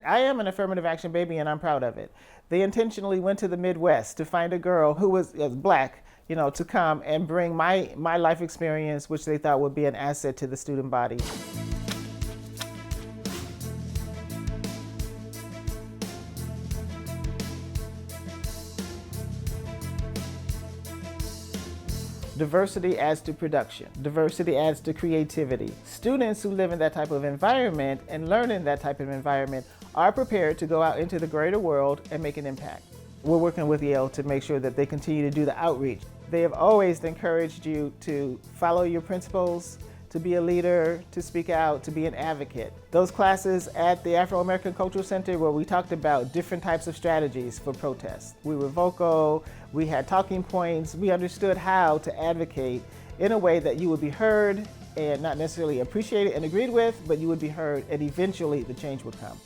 I am an affirmative action baby and I'm proud of it. They intentionally went to the Midwest to find a girl who was black, to come and bring my life experience, which they thought would be an asset to the student body. Diversity adds to production. Diversity adds to creativity. Students who live in that type of environment and learn in that type of environment are prepared to go out into the greater world and make an impact. We're working with Yale to make sure that they continue to do the outreach. They have always encouraged you to follow your principles, to be a leader, to speak out, to be an advocate. Those classes at the Afro-American Cultural Center where we talked about different types of strategies for protest. We were vocal, we had talking points, we understood how to advocate in a way that you would be heard and not necessarily appreciated and agreed with, but you would be heard and eventually the change would come.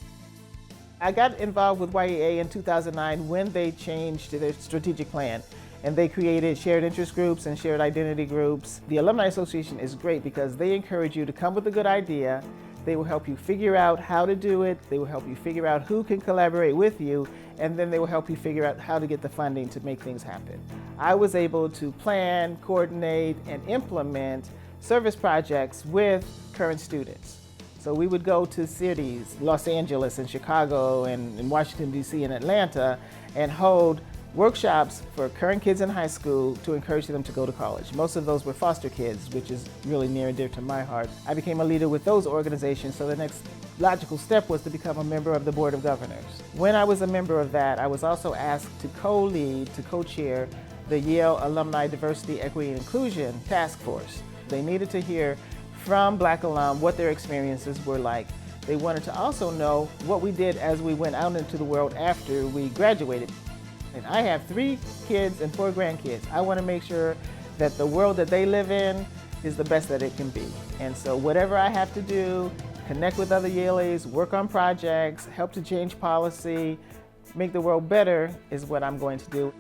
I got involved with YEA in 2009 when they changed their strategic plan. And they created shared interest groups and shared identity groups. The Alumni Association is great because they encourage you to come with a good idea. They will help you figure out how to do it. They will help you figure out who can collaborate with you. And then they will help you figure out how to get the funding to make things happen. I was able to plan, coordinate, and implement service projects with current students. So we would go to cities, Los Angeles and Chicago and Washington, D.C. and Atlanta, and hold workshops for current kids in high school to encourage them to go to college. Most of those were foster kids, which is really near and dear to my heart. I became a leader with those organizations, so the next logical step was to become a member of the Board of Governors. When I was a member of that, I was also asked to co-lead, to co-chair the Yale Alumni Diversity, Equity, and Inclusion Task Force. They needed to hear from Black alum what their experiences were like. They wanted to also know what we did as we went out into the world after we graduated. And I have 3 kids and 4 grandkids. I want to make sure that the world that they live in is the best that it can be. And so whatever I have to do, connect with other Yalees, work on projects, help to change policy, make the world better is what I'm going to do.